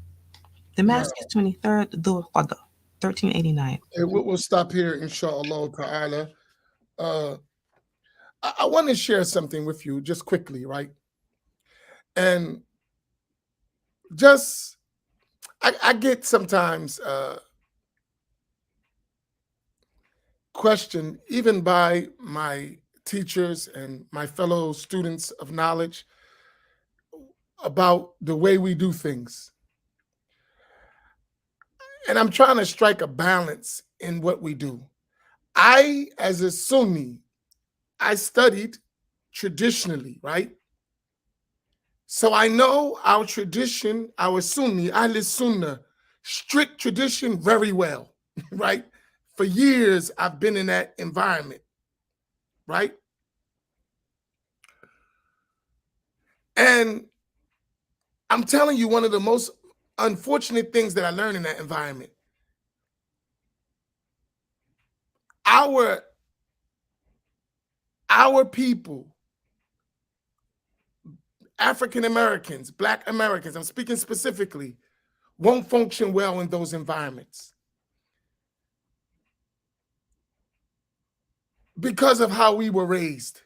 now Damascus 23rd Dhul Qadr, 1389. we'll stop here, inshallah ta'ala. Uh, I want to share something with you just quickly, right? And just, I get sometimes questioned, even by my teachers and my fellow students of knowledge, about the way we do things. And I'm trying to strike a balance in what we do. I, as a Sunni, I studied traditionally, right? So I know our tradition, our Sunni, Ahl Sunnah, strict tradition very well, right? For years, I've been in that environment, right? And I'm telling you, one of the most unfortunate things that I learned in that environment, our people, African Americans, Black Americans, I'm speaking specifically, won't function well in those environments because of how we were raised.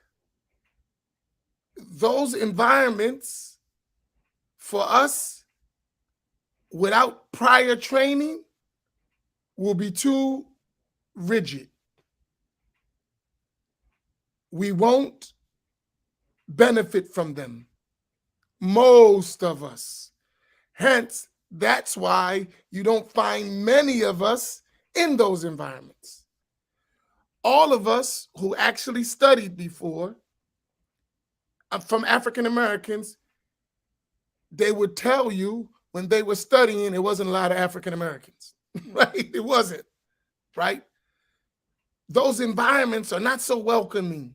Those environments, for us, without prior training, will be too rigid. We won't benefit from them, most of us. Hence, that's why you don't find many of us in those environments. All of us who actually studied before, from African Americans, they would tell you when they were studying, it wasn't a lot of African Americans, right? It wasn't, right? Those environments are not so welcoming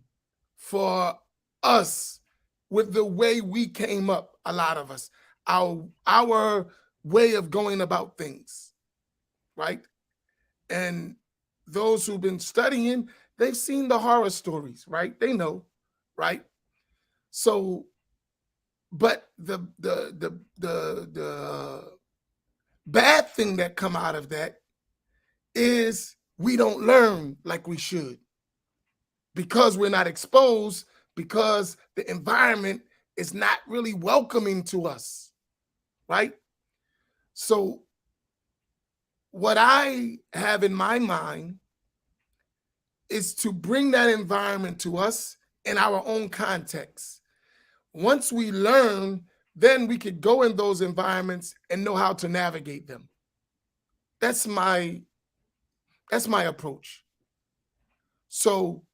for us with the way we came up, a lot of us, our way of going about things, right? And those who've been studying, they've seen the horror stories, right? They know, right? So, but the bad thing that come out of that is we don't learn like we should because we're not exposed, because the environment is not really welcoming to us, right? So what I have in my mind is to bring that environment to us in our own context. Once we learn, then we could go in those environments and know how to navigate them. That's my approach. So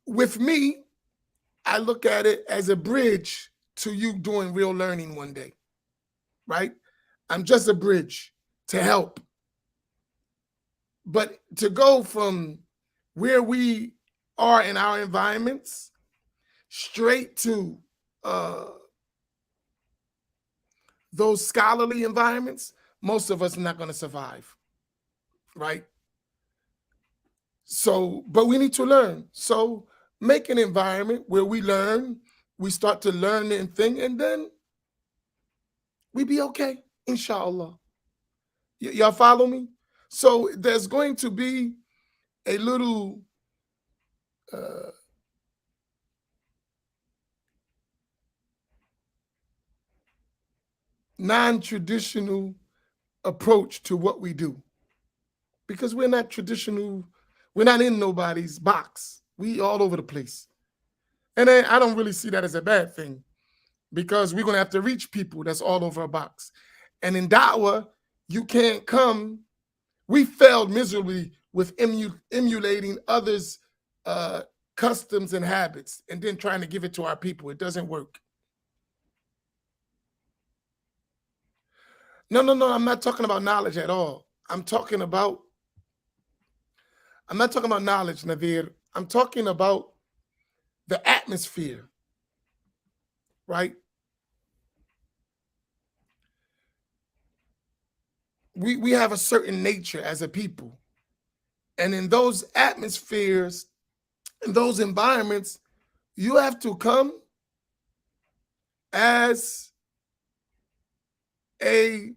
with me, I look at it as a bridge to you doing real learning one day, right? I'm just a bridge to help. But to go from where we are in our environments straight to uh, those scholarly environments, most of us are not going to survive, right? So, but we need to learn. So, make an environment where we learn, we start to learn and think, and then we be okay, inshallah. Y'all follow me? So, there's going to be a little uh, non-traditional approach to what we do because we're not traditional. We're not in nobody's box. We all over the place. And I don't really see that as a bad thing because we're going to have to reach people that's all over a box. And in da'wah, you can't come. We failed miserably with emulating others' customs and habits and then trying to give it to our people. It doesn't work. No. I'm not talking about knowledge at all. I'm not talking about knowledge, Naveer. I'm talking about the atmosphere, right? We have a certain nature as a people. And in those atmospheres, in those environments, you have to come as a,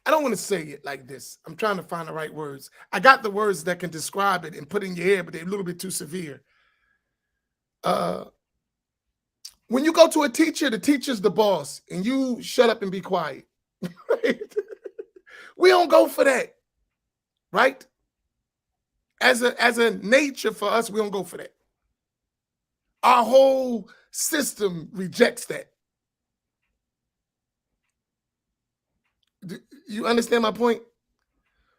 I don't want to say it like this. I'm trying to find the right words. I got the words that can describe it and put in your head, but they're a little bit too severe. Uh, when you go to a teacher, the teacher's the boss, and you shut up and be quiet. Right? We don't go for that, right? As a nature for us, we don't go for that. Our whole system rejects that. You understand my point?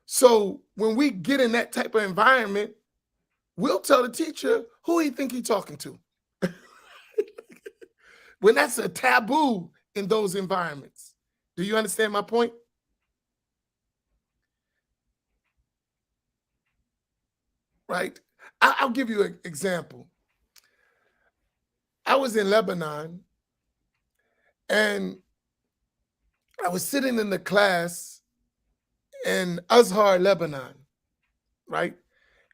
So when we get in that type of environment, we'll tell the teacher who he think he talking to. When that's a taboo in those environments. Do you understand my point? Right? I'll give you an example. I was in Lebanon and I was sitting in the class in Azhar, Lebanon, right?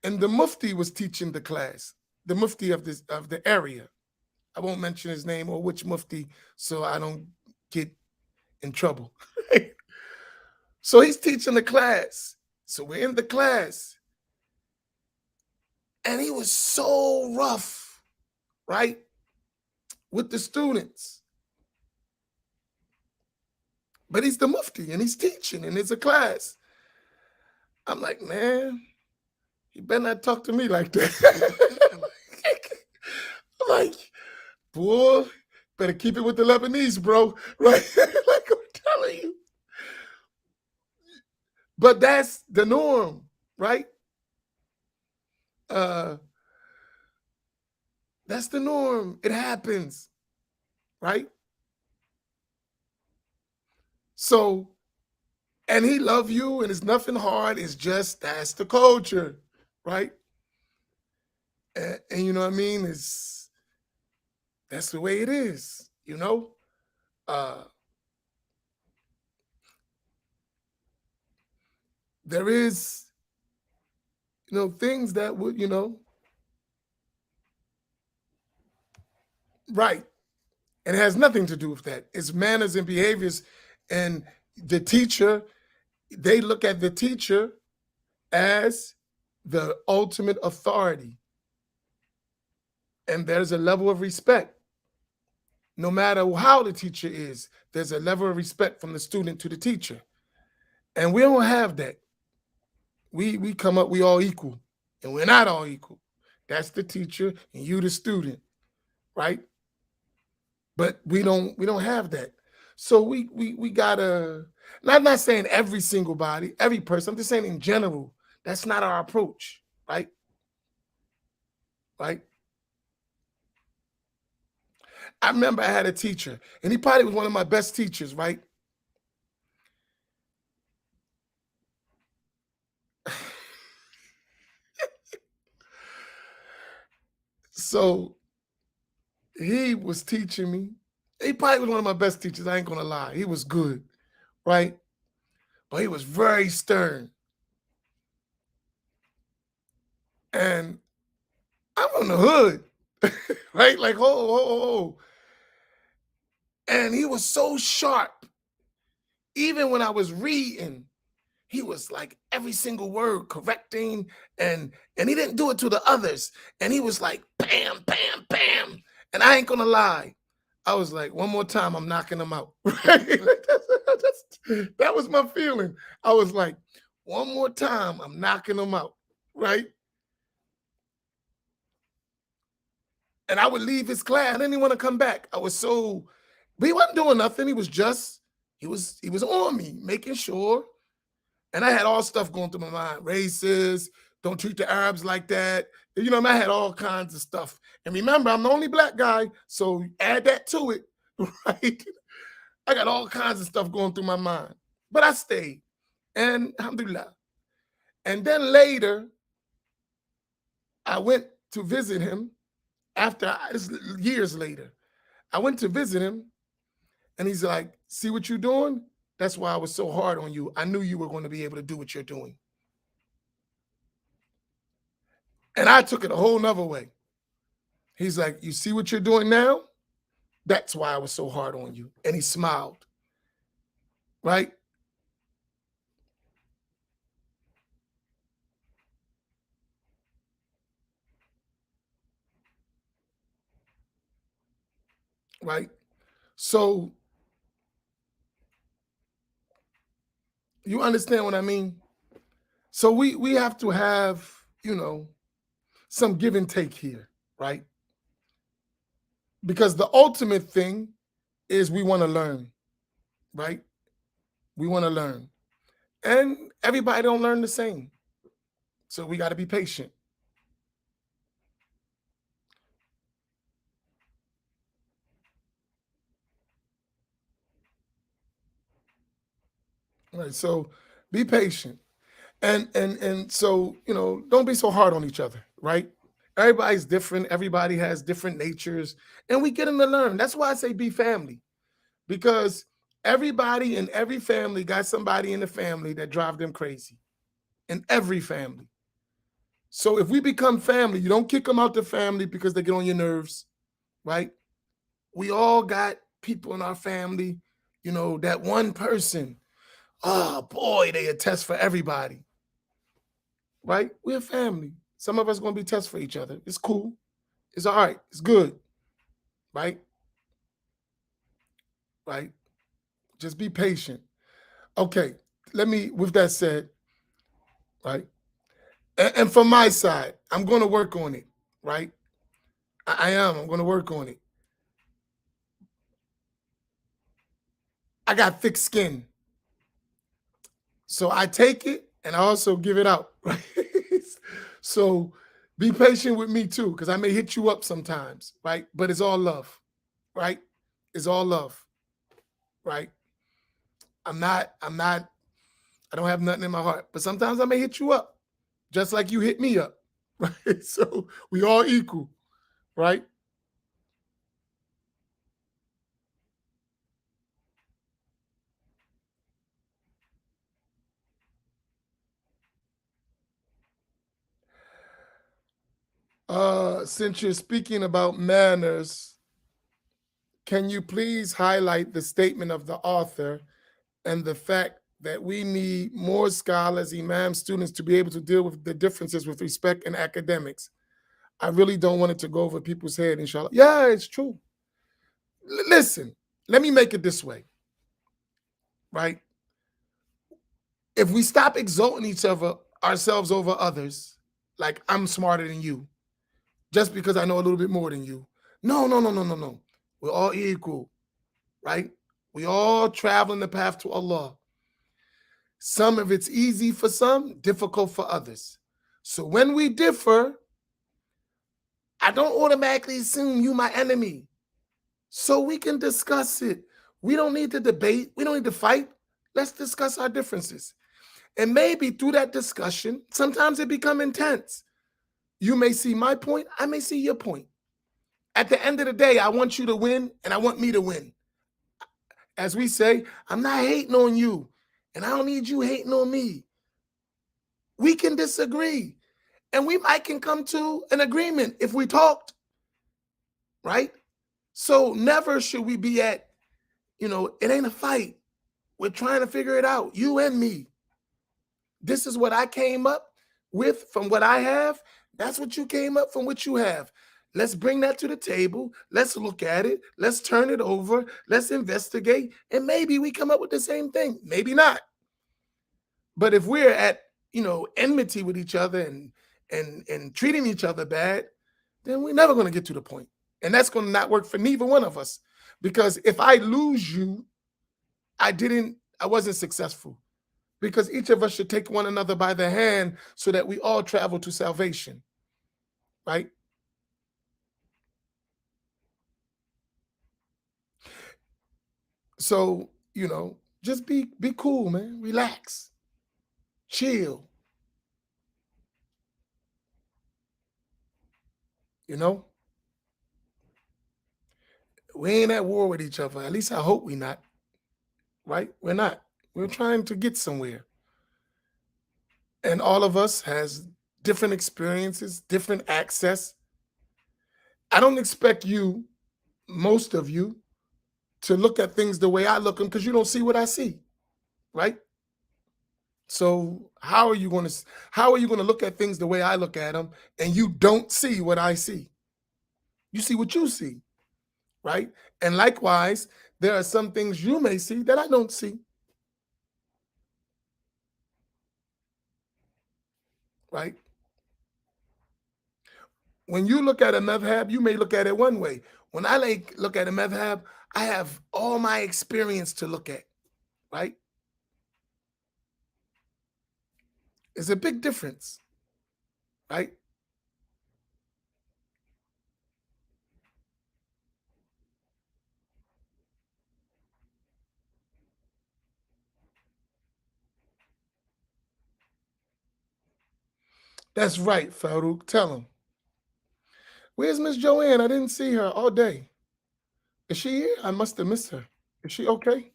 And the Mufti was teaching the class, the Mufti of the area. I won't mention his name or which Mufti so I don't get in trouble. So he's teaching the class. So we're in the class. And he was so rough, right? With the students. But he's the Mufti and he's teaching and it's a class. I'm like, man, you better not talk to me like that. I'm like, boy, better keep it with the Lebanese, bro. Right? Like I'm telling you. But that's the norm, right? Uh, that's the norm. It happens, right? So, and he love you, and it's nothing hard. It's just that's the culture, right? And you know what I mean? That's the way it is, you know. Uh, there is, things that would, right. And it has nothing to do with that. It's manners and behaviors. And the teacher, they look at the teacher as the ultimate authority. And there's a level of respect. No matter how the teacher is, there's a level of respect from the student to the teacher. And we don't have that. We come up, we all equal. And we're not all equal. That's the teacher and you the student, right? But we don't have that. So we gotta, I'm not saying every single body, every person, I'm just saying in general, that's not our approach, right? Right? I remember I had a teacher, and he probably was one of my best teachers, right? So he was teaching me. He probably was one of my best teachers. I ain't gonna lie. He was good, right? But he was very stern. And I'm from the hood, right? Like, ho. And he was so sharp. Even when I was reading, he was like every single word correcting, and he didn't do it to the others. And he was like, bam, bam, bam. And I ain't gonna lie. I was like, one more time, I'm knocking him out. Right? Like, that was my feeling. I was like, one more time, I'm knocking him out. Right? And I would leave his class. I didn't even want to come back. I was so, but he wasn't doing nothing. He was on me, making sure. And I had all stuff going through my mind. Racist, don't treat the Arabs like that. You know, I had all kinds of stuff. And remember, I'm the only black guy, so add that to it, right? I got all kinds of stuff going through my mind. But I stayed. And alhamdulillah. And then later, I went to visit him this years later. I went to visit him, and he's like, see what you're doing? That's why I was so hard on you. I knew you were going to be able to do what you're doing. And I took it a whole nother way. He's like, you see what you're doing now? That's why I was so hard on you. And he smiled, right? Right? So you understand what I mean? So we have to have, some give and take here, right? Because the ultimate thing is we want to learn, right? We want to learn. And everybody don't learn the same. So we got to be patient. Right. So be patient. And so, don't be so hard on each other, right? Everybody's different. Everybody has different natures, and we get them to learn. That's why I say be family, because everybody in every family got somebody in the family that drive them crazy. In every family. So if we become family, you don't kick them out the family because they get on your nerves, right? We all got people in our family, that one person. Oh boy, they a test for everybody, right? We're a family. Some of us gonna be tests for each other. It's cool. It's all right. It's good, right? Right? Just be patient. Okay. With that said, right? And from my side, I'm going to work on it, right? I am. I'm going to work on it. I got thick skin. So I take it and I also give it out, right? So be patient with me too, because I may hit you up sometimes, right? But it's all love, right? It's all love, right? I don't have nothing in my heart, but sometimes I may hit you up, just like you hit me up, right? So we all equal, right? Since you're speaking about manners, can you please highlight the statement of the author and the fact that we need more scholars, imam students to be able to deal with the differences with respect in academics? I really don't want it to go over people's head, inshallah. Yeah, it's true. Listen, let me make it this way, right? If we stop exalting ourselves over others, like I'm smarter than you, just because I know a little bit more than you. No, no, no, no, no, no. We're all equal, right? We all traveling the path to Allah. Some of it's easy for some, difficult for others. So when we differ, I don't automatically assume you my enemy. So we can discuss it. We don't need to debate. We don't need to fight. Let's discuss our differences. And maybe through that discussion, sometimes it become intense. You may see my point, I may see your point. At the end of the day, I want you to win and I want me to win. As we say, I'm not hating on you and I don't need you hating on me. We can disagree and we might can come to an agreement if we talked, right? So never should we be at, it ain't a fight. We're trying to figure it out, you and me. This is what I came up with from what I have. That's what you came up from what you have. Let's bring that to the table. Let's look at it. Let's turn it over. Let's investigate. And maybe we come up with the same thing. Maybe not. But if we're at, enmity with each other and treating each other bad, then we're never going to get to the point. And that's going to not work for neither one of us. Because if I lose you, I wasn't successful. Because each of us should take one another by the hand so that we all travel to salvation, right? So, just be cool, man. Relax. Chill. You know? We ain't at war with each other. At least I hope we not. Right? We're not. We're trying to get somewhere. And all of us has different experiences, different access. I don't expect you, most of you, to look at things the way I look them because you don't see what I see, right? So how are you going to look at things the way I look at them and you don't see what I see? You see what you see, right? And likewise, there are some things you may see that I don't see, right? When you look at a madhab, you may look at it one way. When I look at a madhab, I have all my experience to look at, right? It's a big difference, right? That's right, Farouk. Tell him. Where's Miss Joanne? I didn't see her all day. Is she here? I must have missed her. Is she okay?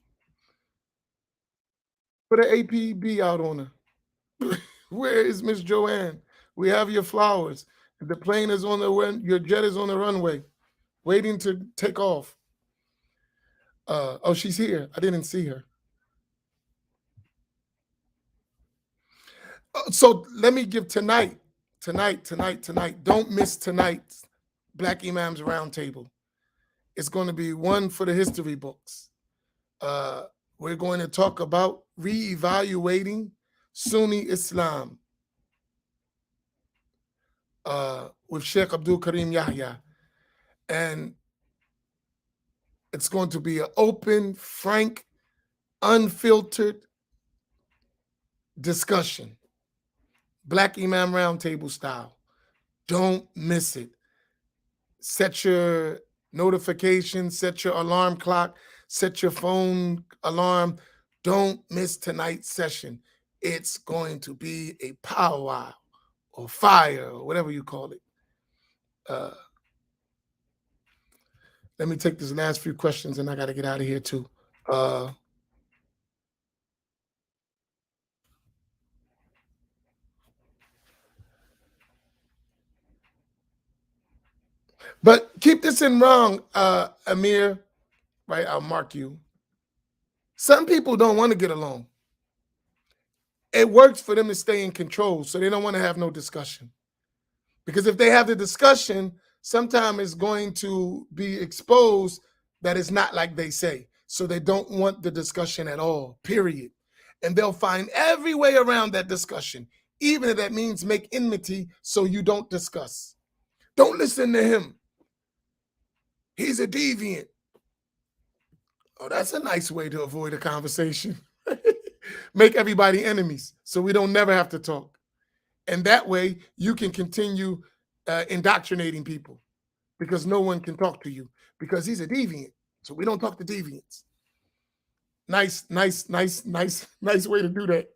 Put an APB out on her. Where is Miss Joanne? We have your flowers. The plane is on the run. Your jet is on the runway, waiting to take off. Oh, she's here. I didn't see her. So let me give tonight. Don't miss tonight's Black Imams Roundtable. It's going to be one for the history books. We're going to talk about reevaluating Sunni Islam with Sheikh Abdul Karim Yahya. And it's going to be an open, frank, unfiltered discussion. Black Imam Roundtable style. Don't miss it. Set your notifications, set your alarm clock, set your phone alarm. Don't miss tonight's session. It's going to be a powwow or fire or whatever you call it. Let me take these last few questions and I got to get out of here too. But keep this in wrong, Amir, right? I'll mark you. Some people don't want to get along. It works for them to stay in control, so they don't want to have no discussion. Because if they have the discussion, sometimes it's going to be exposed that it's not like they say. So they don't want the discussion at all, period. And they'll find every way around that discussion, even if that means make enmity so you don't discuss. Don't listen to him. He's a deviant. Oh, that's a nice way to avoid a conversation. Make everybody enemies so we don't never have to talk. And that way you can continue indoctrinating people because no one can talk to you because he's a deviant. So we don't talk to deviants. Nice way to do that.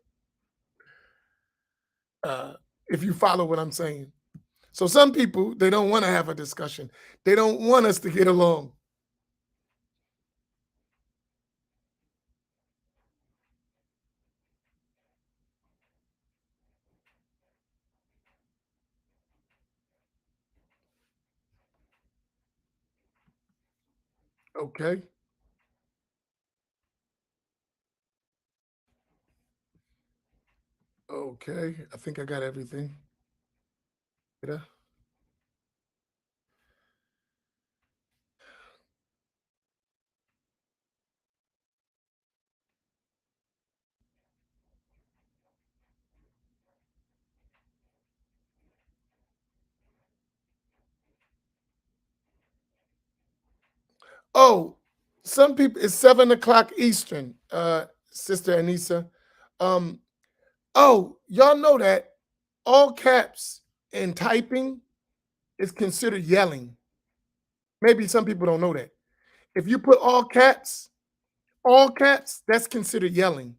If you follow what I'm saying. So some people, they don't want to have a discussion. They don't want us to get along. Okay. Okay. I think I got everything. Did I? Oh, some people, it's 7 o'clock Eastern, Sister Anissa. Um, oh, y'all know that all caps in typing is considered yelling. Maybe some people don't know that. If you put all caps, that's considered yelling.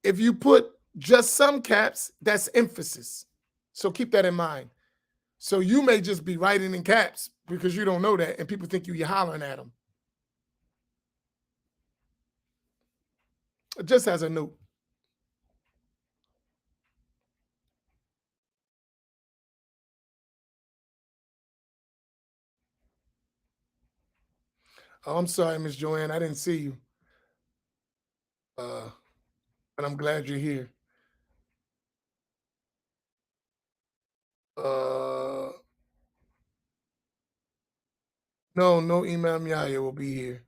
If you put just some caps, that's emphasis. So keep that in mind. So you may just be writing in caps because you don't know that, and people think you're hollering at them. Just as a note. Oh, I'm sorry, Miss Joanne, I didn't see you. But I'm glad you're here. Uh, no, no Imam Yahya will be here.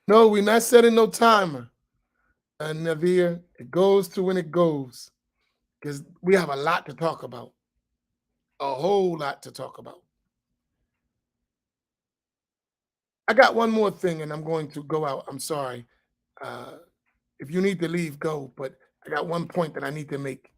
No, we're not setting no timer. Navir, it goes to when it goes because we have a lot to talk about, a whole lot to talk about. I got one more thing and I'm going to go out. I'm sorry. Uh, if you need to leave, go. But I got one point that I need to make.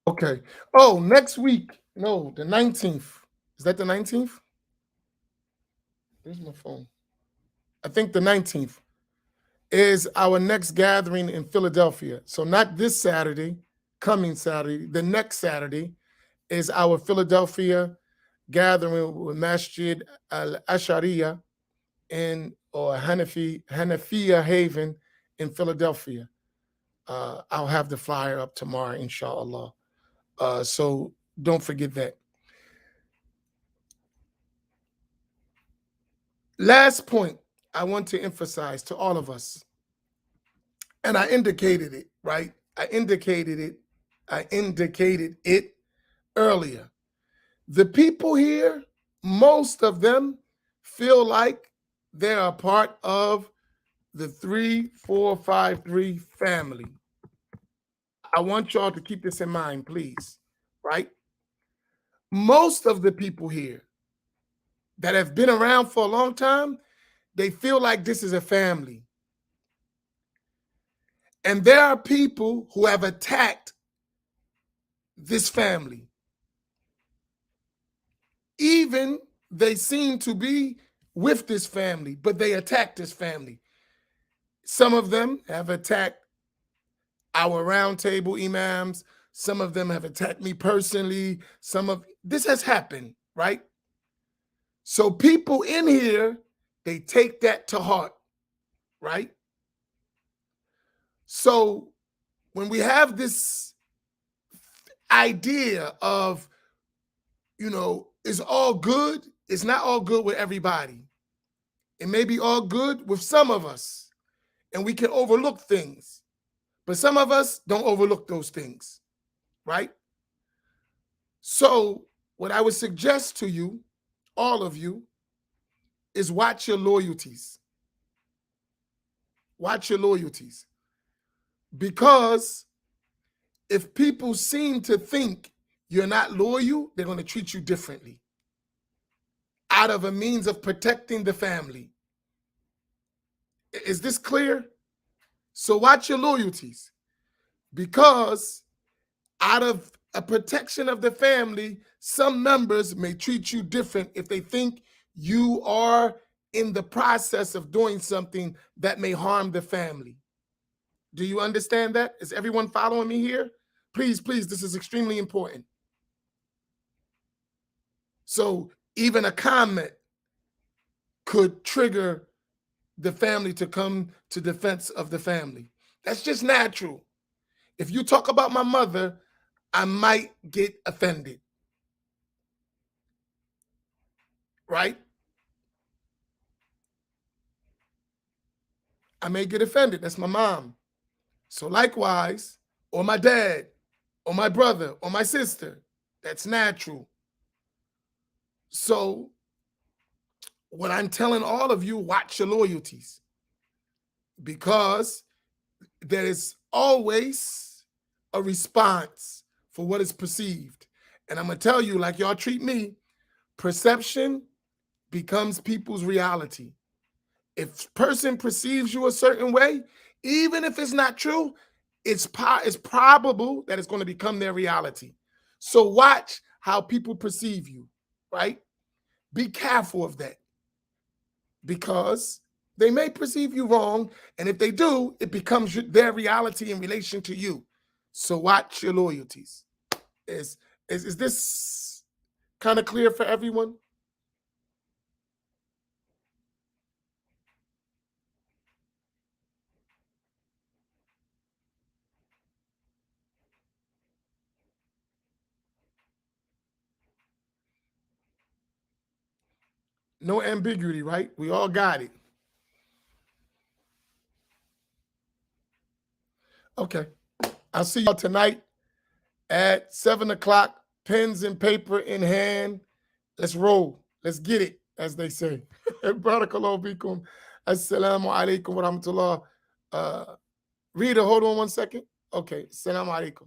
Okay. Oh, next week. No, the 19th. Is that the 19th? Where's my phone? I think the 19th is our next gathering in Philadelphia. So not this Saturday, coming Saturday, the next Saturday is our Philadelphia gathering with Masjid Al Ashariya in or Hanafiya Haven in Philadelphia. I'll have the flyer up tomorrow, inshallah. So don't forget that. Last point I want to emphasize to all of us, and I indicated it, right? I indicated it. I indicated it earlier. The people here, most of them feel like they're a part of the 3453 family. I want y'all to keep this in mind, please, right? Most of the people here that have been around for a long time, they feel like this is a family. And there are people who have attacked this family. Even they seem to be with this family, but they attacked this family. Some of them have attacked our roundtable imams. Some of them have attacked me personally. This has happened, right? So people in here, they take that to heart, right? So when we have this idea of, it's all good, it's not all good with everybody. It may be all good with some of us, and we can overlook things. But some of us don't overlook those things, right? So what I would suggest to you, all of you, is watch your loyalties. Watch your loyalties. Because if people seem to think you're not loyal, they're going to treat you differently out of a means of protecting the family. Is this clear? So watch your loyalties, because out of a protection of the family, some members may treat you different if they think you are in the process of doing something that may harm the family. Do you understand that? Is everyone following me here? Please, please, this is extremely important. So even a comment could trigger the family to come to defense of the family. That's just natural. If you talk about my mother, I might get offended, right? I may get offended. That's my mom. So likewise, or my dad, or my brother, or my sister. That's natural. So what I'm telling all of you, watch your loyalties, because there is always a response for what is perceived. And I'm going to tell you, like y'all treat me, perception becomes people's reality. If person perceives you a certain way, even if it's not true, it's probable that it's going to become their reality. So watch how people perceive you, right? Be careful of that, because they may perceive you wrong, and if they do, it becomes their reality in relation to you. So watch your loyalties. Is this kind of clear for everyone? No ambiguity, right? We all got it. Okay. I'll see y'all tonight at 7 o'clock, pens and paper in hand. Let's roll. Let's get it, as they say. Barakallahu bikum. Assalamu alaikum wa rahmatullah. Rita, hold on one second. Okay. Assalamu alaikum.